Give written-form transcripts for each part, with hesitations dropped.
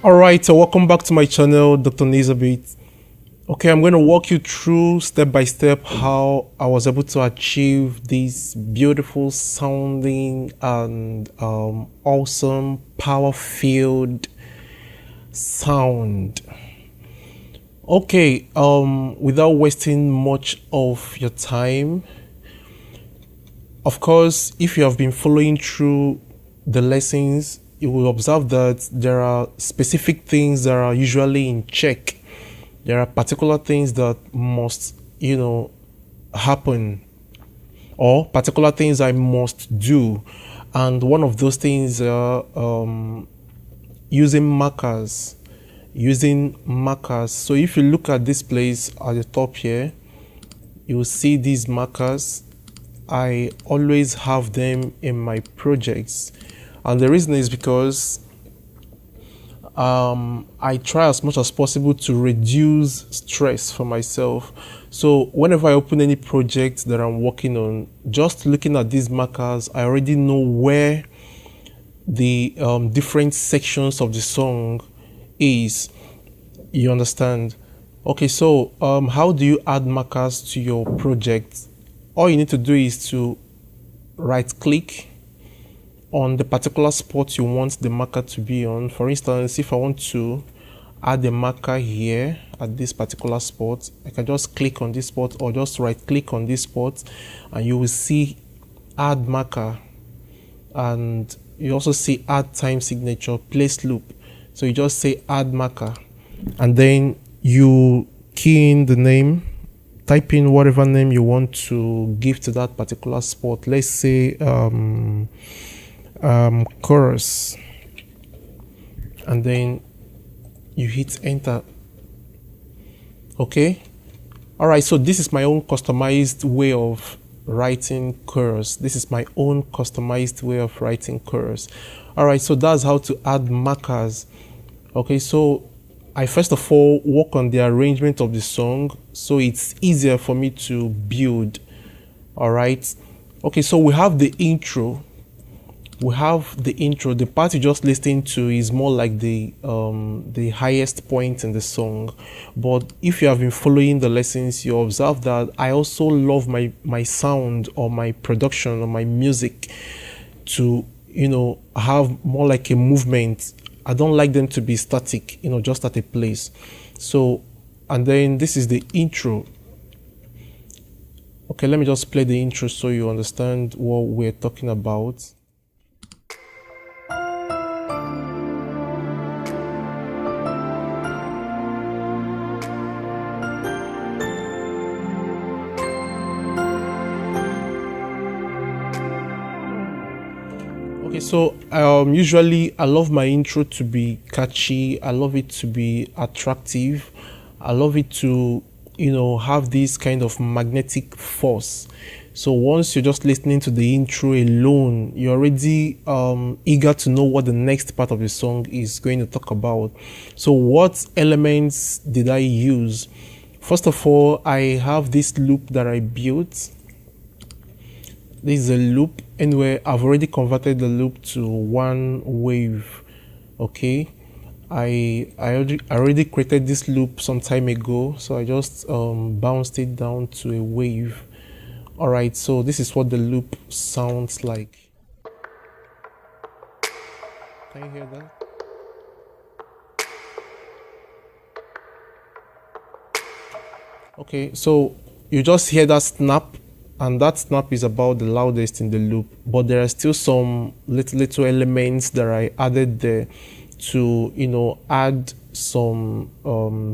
All right, so welcome back to my channel, Dr. Elizabeth. Okay, I'm going to walk you through step by step how I was able to achieve this beautiful sounding and awesome power-filled sound. Okay, without wasting much of your time, of course, if you have been following through the lessons, you will observe that there are specific things that are usually in check. There are particular things that must, happen, or particular things I must do. And one of those things are using markers. So if you look at this place at the top here, you will see these markers. I always have them in my projects, and the reason is because I try as much as possible to reduce stress for myself. So whenever I open any project that I'm working on, just looking at these markers, I already know where the different sections of the song is. You understand? Okay, so how do you add markers to your project? All you need to do is to right click on the particular spot you want the marker to be on. For instance, if I want to add a marker here at this particular spot, I can just click on this spot or just right click on this spot and you will see add marker, and you also see add time signature, place loop. So you just say add marker and then you key in the name, type in whatever name you want to give to that particular spot. Let's say chorus, and then you hit enter. Okay, all right, so this is my own customized way of writing chorus. All right, so that's how to add markers. Okay, so I first of all work on the arrangement of the song so it's easier for me to build. All right, okay, so we have the intro. The part you just listened to is more like the highest point in the song. But if you have been following the lessons, you observe that I also love my sound or my production or my music to have more like a movement. I don't like them to be static, just at a place. So, and then this is the intro. Okay, let me just play the intro so you understand what we're talking about. Okay, so usually I love my intro to be catchy. I love it to be attractive. I love it to, have this kind of magnetic force. So once you're just listening to the intro alone, you're already eager to know what the next part of the song is going to talk about. So what elements did I use? First of all, I have this loop that I built. This is a loop. Anyway, I've already converted the loop to one wave. Okay, I already created this loop some time ago, so I just bounced it down to a wave. All right, so this is what the loop sounds like. Can you hear that? Okay, so you just hear that snap, and that snap is about the loudest in the loop, but there are still some little elements that I added there to add some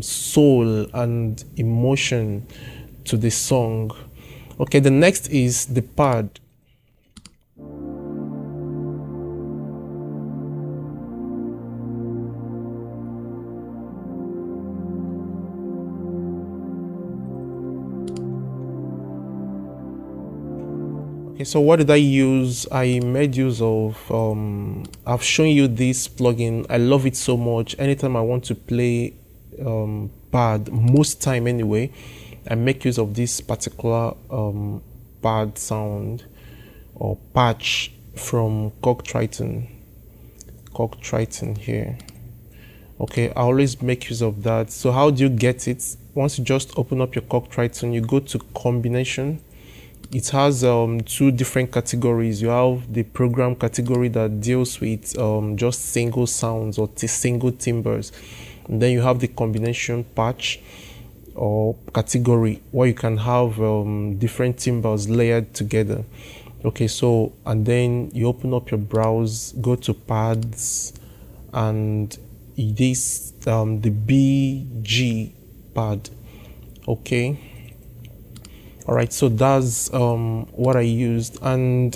soul and emotion to the song. Okay, the next is the pad. Okay, so what did I use? I made use of, I've shown you this plugin. I love it so much. Anytime I want to play pad, most time anyway, I make use of this particular pad sound or patch from Cog Triton here. Okay, I always make use of that. So how do you get it? Once you just open up your Triton, you go to combination. It has two different categories. You have the program category that deals with just single sounds or single timbres, and then you have the combination patch or category where you can have different timbres layered together. Okay, so and then you open up your browse, go to pads, and this the BG pad. Okay, all right, so that's what I used, and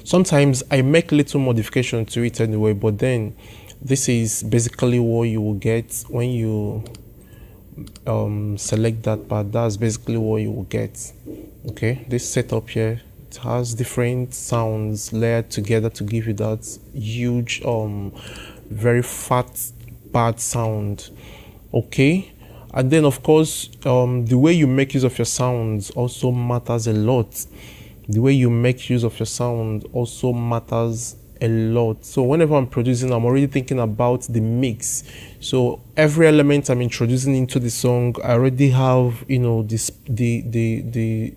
sometimes I make little modification to it anyway, but then this is basically what you will get when you select that pad. That's basically what you will get. Okay, this setup here, it has different sounds layered together to give you that huge very fat pad sound. Okay, and then of course the way you make use of your sounds also matters a lot. The way you make use of your sound also matters a lot. So whenever I'm producing, I'm already thinking about the mix. So every element I'm introducing into the song, I already have, you know, this the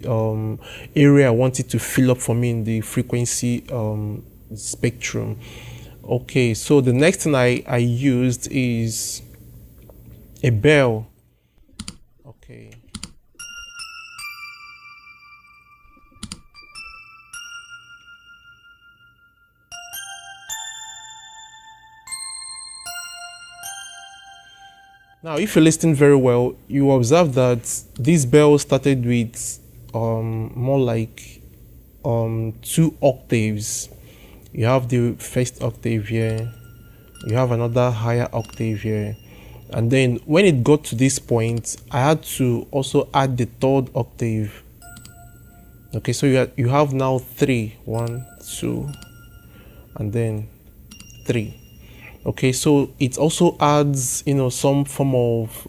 area I want it to fill up for me in the frequency spectrum. Okay, so the next thing I used is a bell. Okay. Now, if you listen very well, you observe that this bell started with more like 2 octaves. You have the first octave here, you have another higher octave here, and then when it got to this point, I had to also add the third octave. Okay, so you have now 3, 1, 2, and then 3. Okay, so it also adds, you know, some form of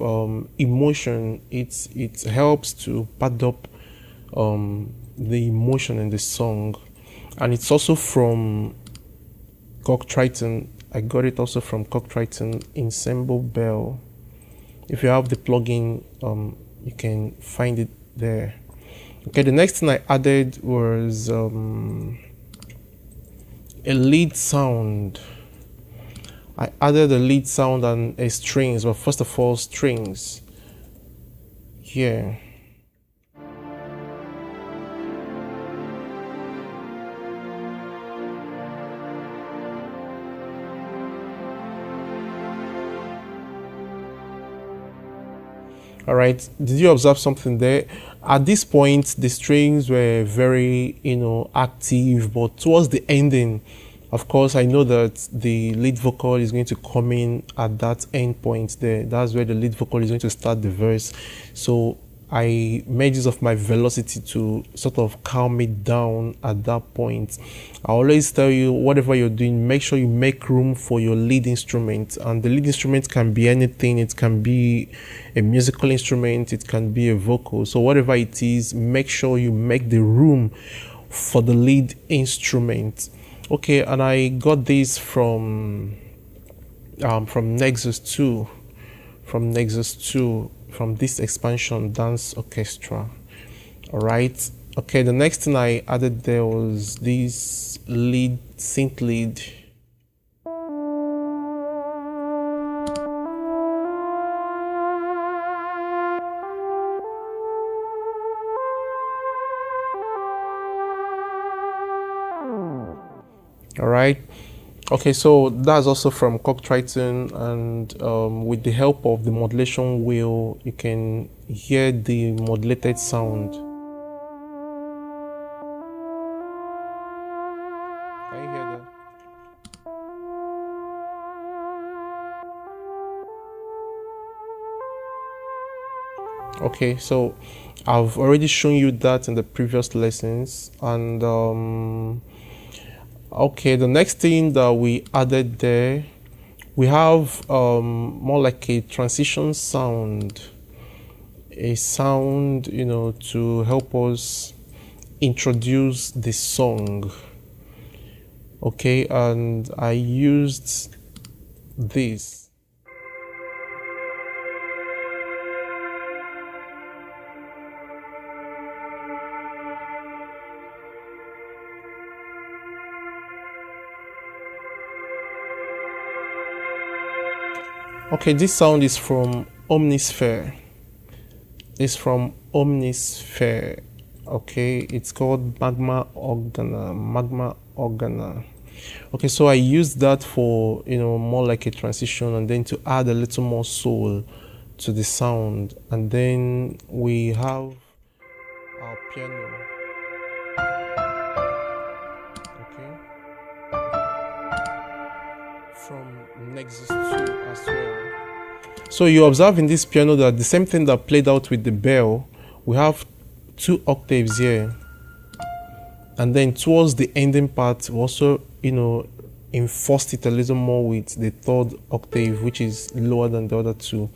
emotion. It helps to pad up the emotion in the song, and it's also from Triton. I got it also from Triton Ensemble Bell. If you have the plugin, you can find it there. Okay, the next thing I added was a lead sound. I added a lead sound and a strings, but first of all, strings here. All right, did you observe something there? At this point, the strings were very, you know, active, but towards the ending, of course, I know that the lead vocal is going to come in at that end point there. That's where the lead vocal is going to start the verse. So I made use of my velocity to sort of calm it down at that point. I always tell you, whatever you're doing, make sure you make room for your lead instrument. And the lead instrument can be anything. It can be a musical instrument. It can be a vocal. So whatever it is, make sure you make the room for the lead instrument. Okay, and I got this from Nexus 2, from this expansion dance orchestra. All right. Okay, the next thing I added there was this lead, synth lead. All right. Okay, so that's also from Triton, and with the help of the modulation wheel, you can hear the modulated sound. Can you hear that? Okay, so I've already shown you that in the previous lessons, and okay, the next thing that we added there, we have more like a transition sound, a sound, you know, to help us introduce the song. Okay, and I used this. Okay, this sound is from Omnisphere. It's from Omnisphere. Okay, it's called Magma Organa. Magma Organa. Okay, so I used that for, more like a transition, and then to add a little more soul to the sound. And then we have our piano. Okay, from Nexus 2 as well. So you observe in this piano that the same thing that played out with the bell, we have 2 octaves here, and then towards the ending part we also enforced it a little more with the 3rd octave, which is lower than the other 2.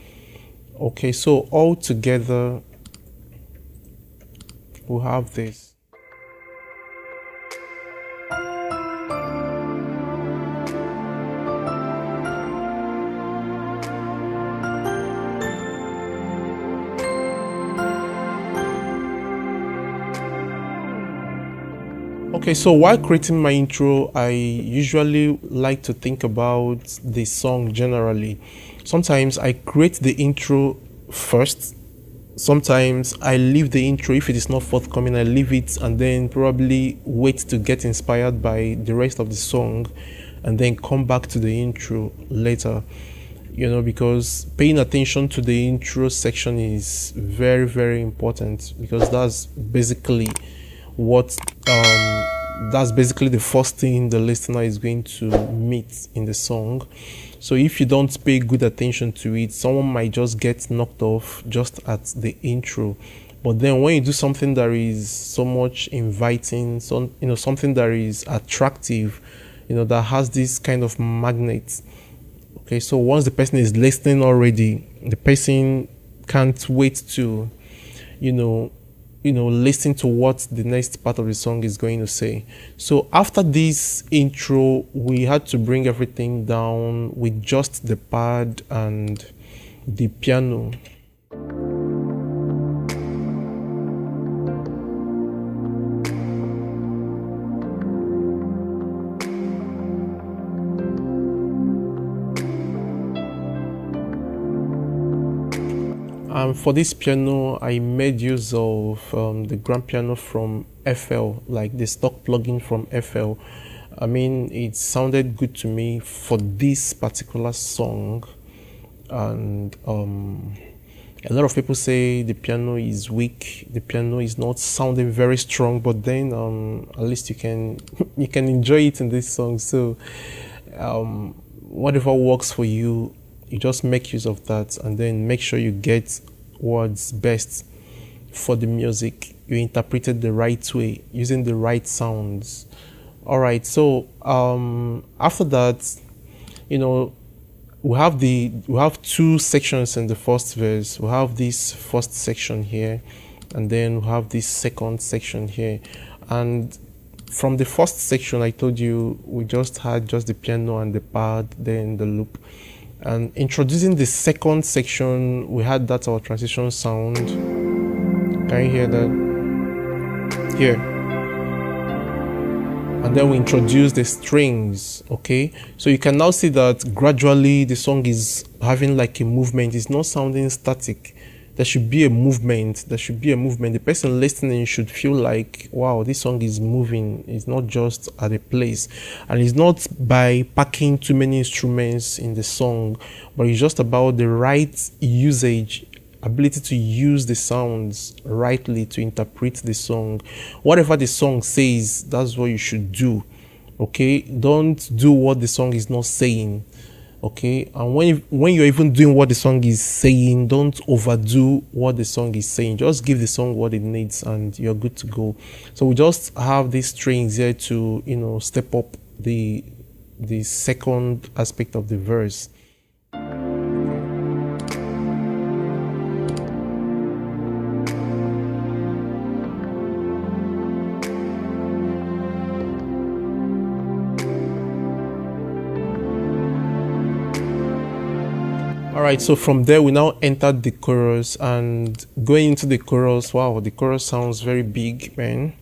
Okay, so all together we have this. Okay, so while creating my intro, I usually like to think about the song generally. Sometimes I create the intro first. Sometimes I leave the intro. If it is not forthcoming, I leave it and then probably wait to get inspired by the rest of the song and then come back to the intro later. Because paying attention to the intro section is very, very important, because that's basically the first thing the listener is going to meet in the song. So if you don't pay good attention to it, someone might just get knocked off just at the intro. But then when you do something that is so much inviting, something that is attractive, that has this kind of magnet. Okay, so once the person is listening already, the person can't wait to, listen to what the next part of the song is going to say. So after this intro, we had to bring everything down with just the pad and the piano. For this piano, I made use of the grand piano from FL, like the stock plugin from FL. I mean, it sounded good to me for this particular song, and a lot of people say the piano is weak, the piano is not sounding very strong, but then at least you can enjoy it in this song. So whatever works for you, you just make use of that, and then make sure you get what's best for the music. You interpret it the right way, using the right sounds. All right, so after that, we have 2 sections in the first verse. We have this first section here, and then we have this second section here. And from the first section, I told you we just had just the piano and the pad, then the loop. And introducing the second section, we had that our transition sound. Can you hear that? Here. And then we introduce the strings. Okay, so you can now see that gradually the song is having like a movement. It's not sounding static. There should be a movement. The person listening should feel like, wow, this song is moving. It's not just at a place. And it's not by packing too many instruments in the song, but it's just about the right usage, ability to use the sounds rightly to interpret the song. Whatever the song says, that's what you should do. Okay, don't do what the song is not saying. Okay, and when you're even doing what the song is saying, don't overdo what the song is saying. Just give the song what it needs and you're good to go. So we just have these strings here to step up the second aspect of the verse. Alright, so from there we now entered the chorus, and going into the chorus, wow, the chorus sounds very big, man.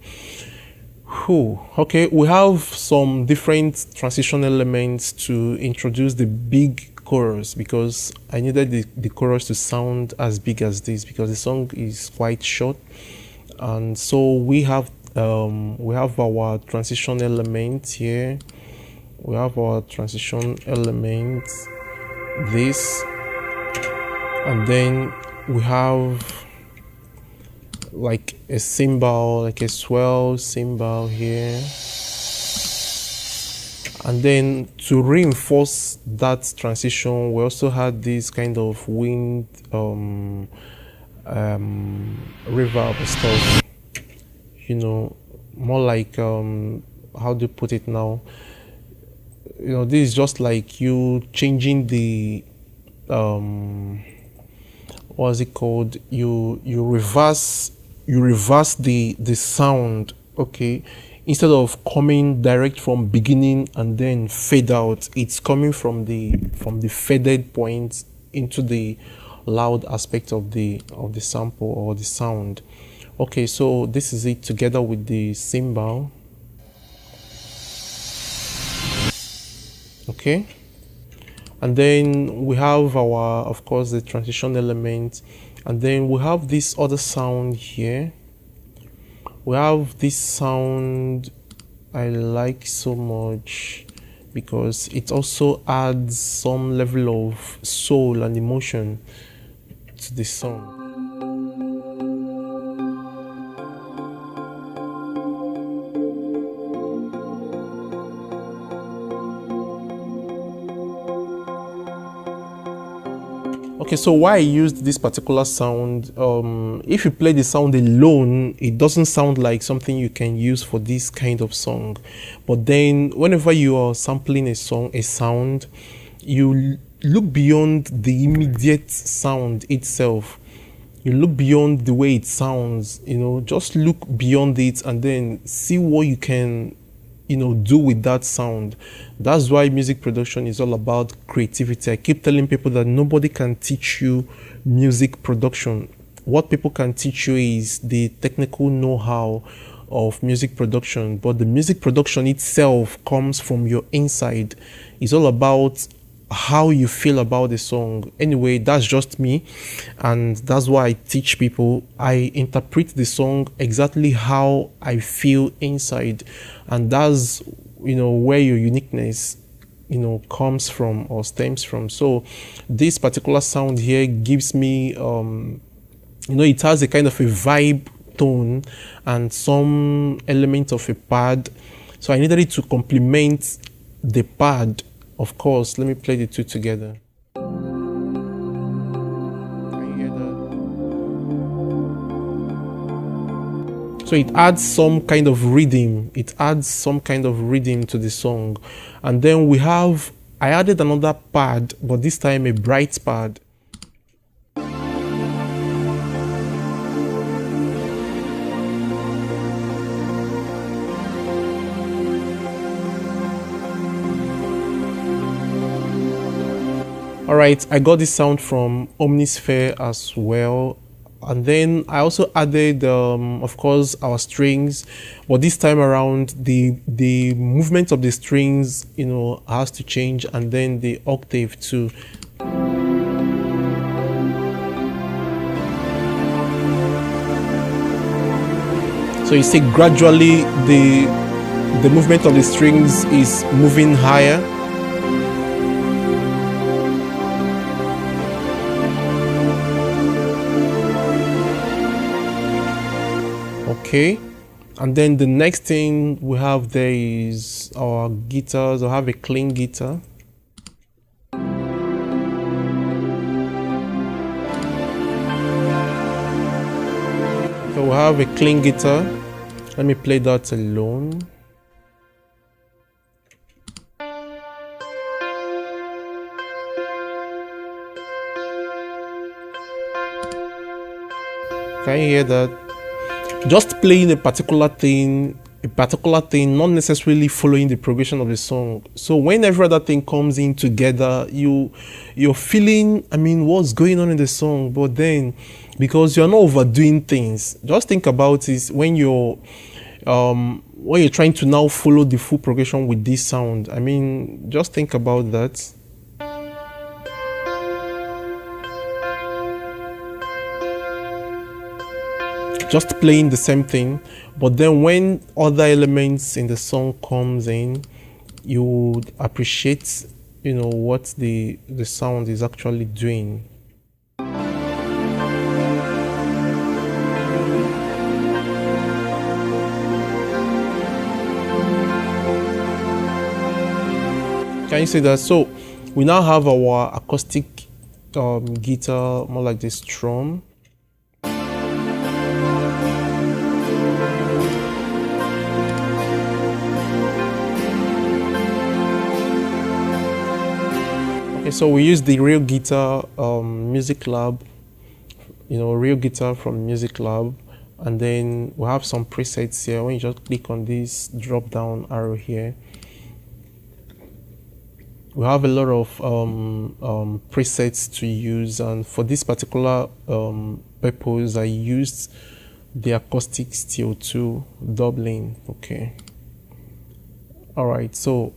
Whew. Okay, we have some different transition elements to introduce the big chorus, because I needed the chorus to sound as big as this because the song is quite short. And so we have our transition element here. We have our transition element, this, and then we have like a cymbal, like a swell cymbal here. And then to reinforce that transition, we also had this kind of wind reverb stuff, you know, more like how do you put it now, you know, this is just like you changing the what's it called, you reverse the sound, okay. Instead of coming direct from beginning and then fade out, it's coming from the faded point into the loud aspect of the sample or the sound. Okay, so this is it together with the cymbal. Okay, and then we have our, of course, the transition element, and then we have this other sound here. We have this sound I like so much because it also adds some level of soul and emotion to the song. Okay, so why I used this particular sound, if you play the sound alone, it doesn't sound like something you can use for this kind of song. But then whenever you are sampling a sound, you look beyond the immediate sound itself. You look beyond the way it sounds, you know, just look beyond it and then see what you can, you know, do with that sound. That's why music production is all about creativity. I keep telling people that nobody can teach you music production. What people can teach you is the technical know-how of music production, but the music production itself comes from your inside. It's all about how you feel about the song. Anyway, that's just me, and that's why I teach people. I interpret the song exactly how I feel inside, and that's, you know, where your uniqueness, you know, comes from or stems from. So this particular sound here gives me you know, it has a kind of a vibe tone and some element of a pad, so I needed it to complement the pad. Of course, let me play the two together. Can you hear that? So it adds some kind of rhythm. It adds some kind of rhythm to the song. And then I added another pad, but this time a bright pad. Alright, I got this sound from Omnisphere as well, and then I also added of course our strings, but this time around the movement of the strings, you know, has to change, and then the octave too. So you see gradually the movement of the strings is moving higher. Okay, and then the next thing we have there is our guitars. I have a clean guitar. So we have a clean guitar. Let me play that alone. Can you hear that? Just playing a particular thing a particular thing, not necessarily following the progression of the song. So when every other thing comes in together, you're feeling, I mean, what's going on in the song. But then, because you're not overdoing things, just think about it when you're trying to now follow the full progression with this sound. I mean, just think about that. Just playing the same thing, but then when other elements in the song comes in, you would appreciate, you know, what the sound is actually doing. Can you see that? So we now have our acoustic guitar, more like this strum. So we use the real guitar Music Lab, you know, real guitar from Music Lab, and then we have some presets here. When you just click on this drop down arrow here, we have a lot of presets to use, and for this particular purpose I used the acoustic steel 2 doubling. Okay, all right, so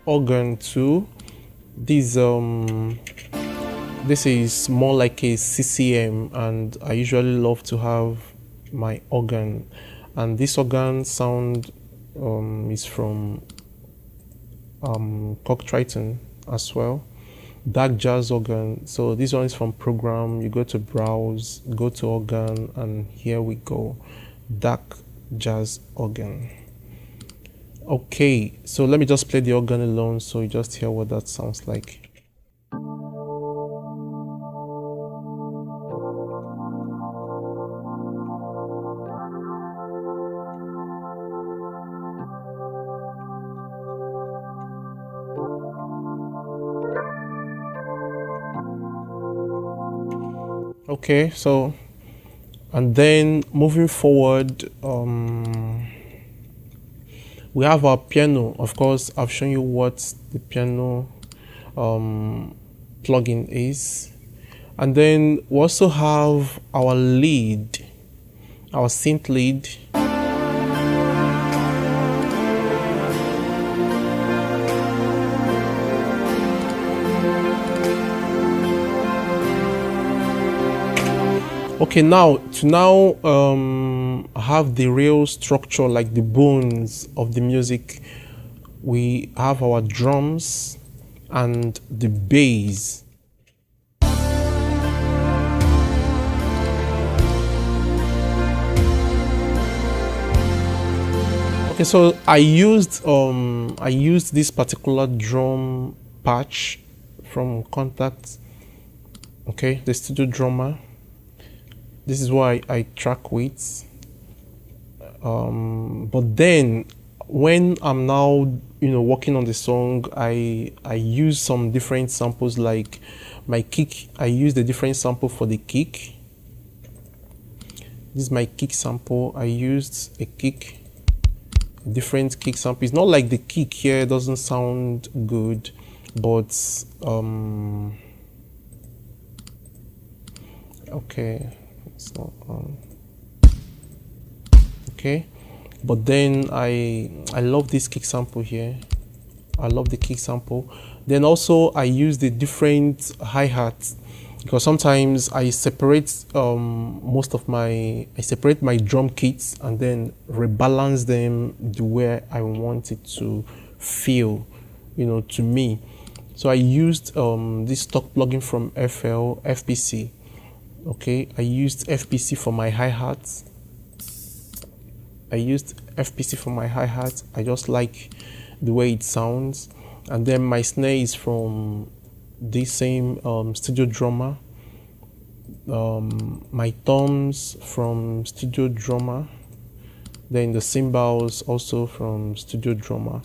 organ too. This is more like a CCM, and I usually love to have my organ, and this organ sound is from Cock Triton as well, dark jazz organ. So this one is from program. You go to browse, go to organ, and here we go, dark jazz organ. Okay, so let me just play the organ alone so you just hear what that sounds like. Okay, so, and then moving forward, we have our piano. Of course, I've shown you what the piano plugin is. And then we also have our lead, our synth lead. Okay, now to have the real structure, like the bones of the music, we have our drums and the bass. Okay, so I used this particular drum patch from Contact. Okay, the studio drummer. This is what I track with. But then when I'm now, you know, working on the song, I use some different samples, like my kick. I use the different sample for the kick. This is my kick sample. I used a different kick sample. It's not like the kick here doesn't sound good, but okay. So, okay, but then I love this kick sample here. I love the kick sample. Then also I use the different hi-hats, because sometimes I separate I separate my drum kits and then rebalance them the way I want it to feel, you know, to me. So I used this stock plugin from FPC. Okay, I used FPC for my hi-hats. I just like the way it sounds. And then my snare is from this same studio drummer. My toms from studio drummer. Then the cymbals also from studio drummer.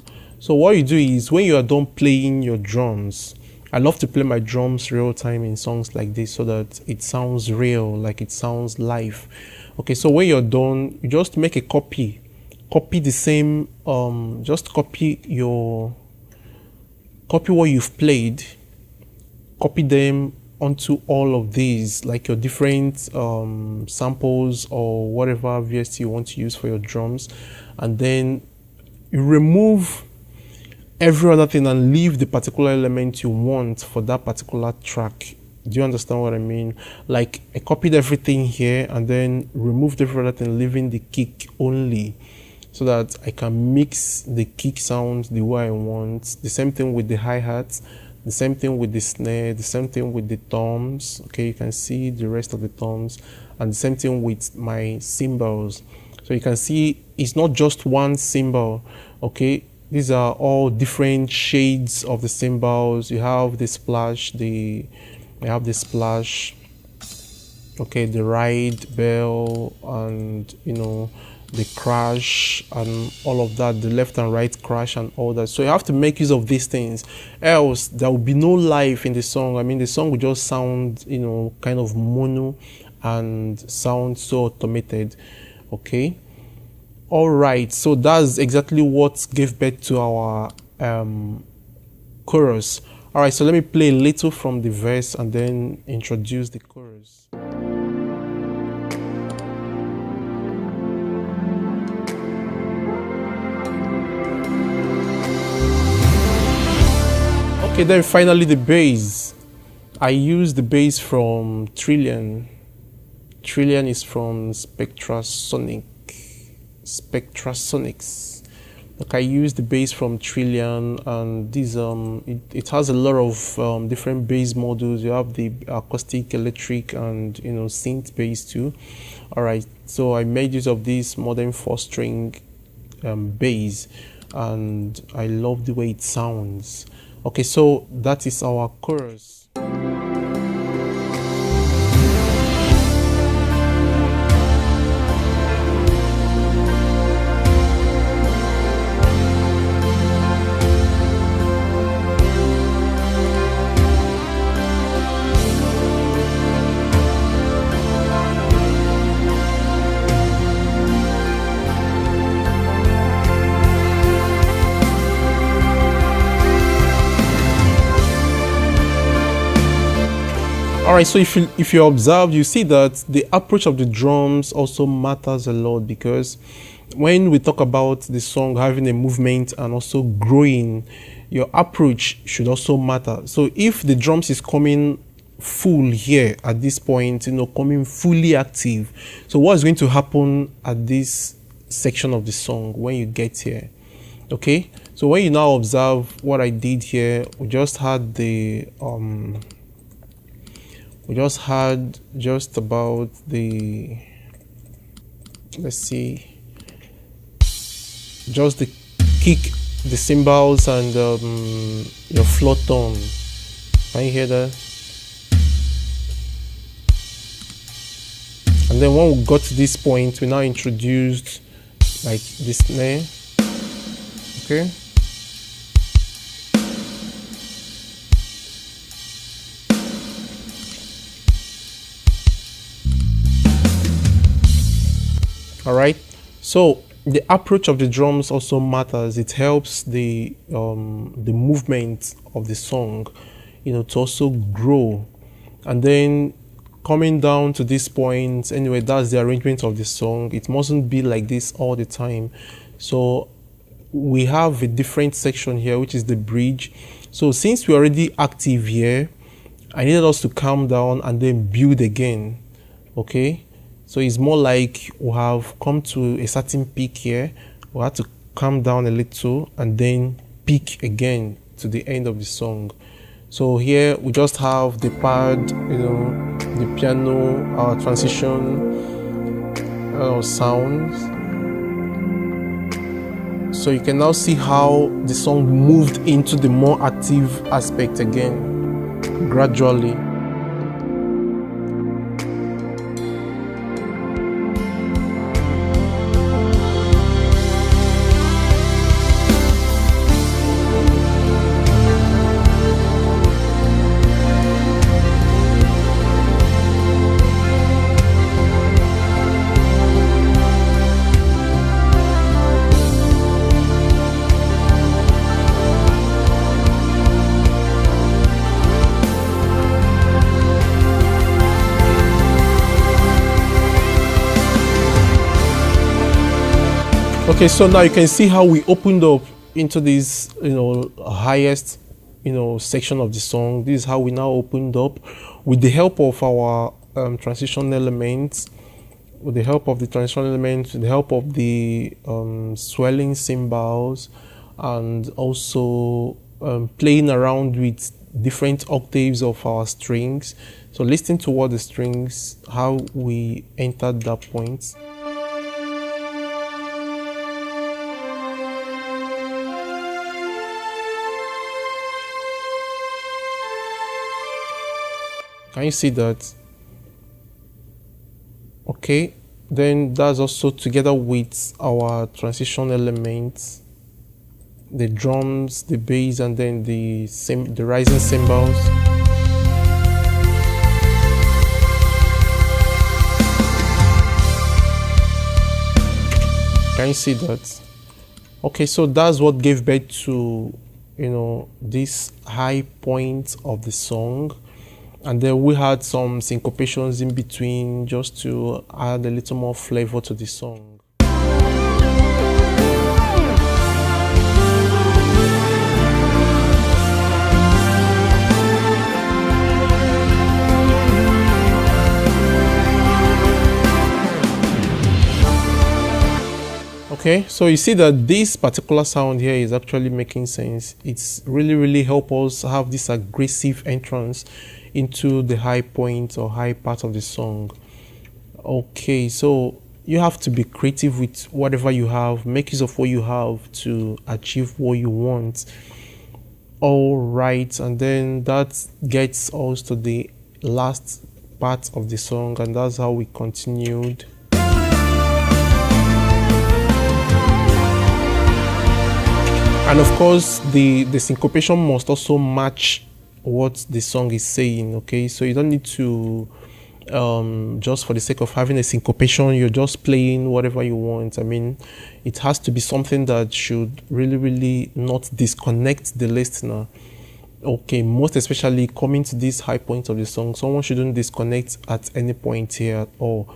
So what you do is when you are done playing your drums, I love to play my drums real time in songs like this so that it sounds real, like it sounds live. Okay, so when you're done, you just make a copy the same, just copy what you've played, copy them onto all of these, like your different samples or whatever VST you want to use for your drums, and then you remove every other thing and leave the particular element you want for that particular track. Do you understand what I mean? Like, I copied everything here and then removed every other thing, leaving the kick only, so that I can mix the kick sound the way I want. The same thing with the hi-hats, the same thing with the snare, the same thing with the toms. Okay, you can see the rest of the toms, and the same thing with my cymbals. So you can see it's not just one cymbal. Okay, these are all different shades of the cymbals. You have the splash, okay, the ride bell, and the crash and all of that, the left and right crash and all that. So you have to make use of these things, else there will be no life in the song. I mean, the song will just sound kind of mono and sound so automated. Okay, all right, so that's exactly what gave birth to our chorus. All right, so let me play a little from the verse and then introduce the chorus. Okay, then finally the bass. I use the bass from Trillion. Trillion is from Spectrasonics. Like, I use the bass from Trillion, and these it has a lot of different bass models. You have the acoustic, electric, and synth bass too. All right, so I made use of this modern 4-string bass, and I love the way it sounds. Okay, so that is our chorus. Alright, so if you observe, you see that the approach of the drums also matters a lot, because when we talk about the song having a movement and also growing, your approach should also matter. So if the drums is coming full here at this point, coming fully active, so what is going to happen at this section of the song when you get here? Okay, so when you now observe what I did here, we just had the just about the, let's see, just the kick, the cymbals, and your floor tone. Can you hear that? And then when we got to this point, we now introduced like the snare. Okay. All right, so the approach of the drums also matters. It helps the movement of the song, to also grow. And then coming down to this point, anyway, that's the arrangement of the song. It mustn't be like this all the time. So we have a different section here, which is the bridge. So since we're already active here, I needed us to calm down and then build again. Okay. So it's more like we have come to a certain peak here. We have to calm down a little and then peak again to the end of the song. So here we just have the pad, the piano, our transition sounds. So you can now see how the song moved into the more active aspect again, gradually. Okay, so now you can see how we opened up into this, highest, section of the song. This is how we now opened up with the help of our transition elements, with the help of the transition elements, with the help of the swelling cymbals, and also playing around with different octaves of our strings. So listen to what the strings, how we entered that point. Can you see that? Okay, then that's also together with our transition elements, the drums, the bass, and then the rising cymbals. Can you see that? Okay, so that's what gave birth to, this high point of the song. And then we had some syncopations in between just to add a little more flavor to the song. Okay, so you see that this particular sound here is actually making sense. It's really help us have this aggressive entrance into the high point or high part of the song. Okay, so you have to be creative with whatever you have, make use of what you have to achieve what you want. All right, and then that gets us to the last part of the song, and that's how we continued. And of course, the syncopation must also match what the song is saying. Okay, so you don't need to just for the sake of having a syncopation, you're just playing whatever you want. I mean, it has to be something that should really not disconnect the listener. Okay, most especially coming to this high point of the song, someone shouldn't disconnect at any point here at all.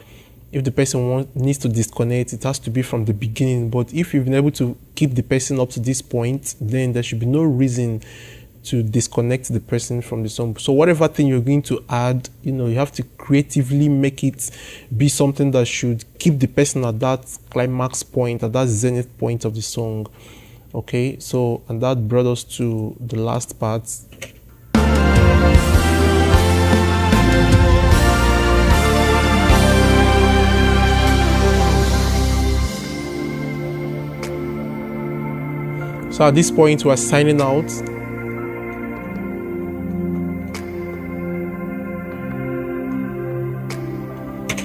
If the person needs to disconnect, it has to be from the beginning. But if you've been able to keep the person up to this point, then there should be no reason to disconnect the person from the song. So whatever thing you're going to add, you have to creatively make it be something that should keep the person at that climax point, at that zenith point of the song. Okay, so, and that brought us to the last part. So at this point, we're signing out.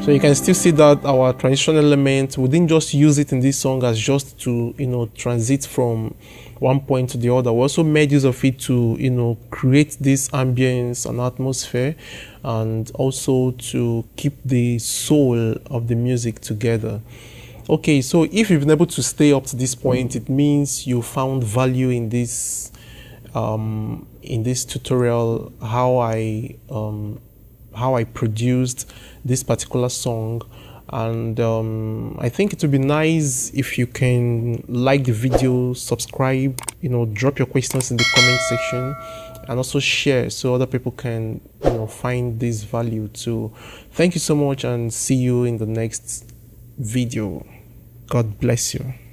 So you can still see that our transition element, we didn't just use it in this song as just to, transit from one point to the other. We also made use of it to, create this ambience and atmosphere, and also to keep the soul of the music together. Okay, so if you've been able to stay up to this point, it means you found value in this tutorial, how I produced this particular song. And I think it would be nice if you can like the video, subscribe, drop your questions in the comment section, and also share so other people can find this value too. Thank you so much, and see you in the next video. God bless you.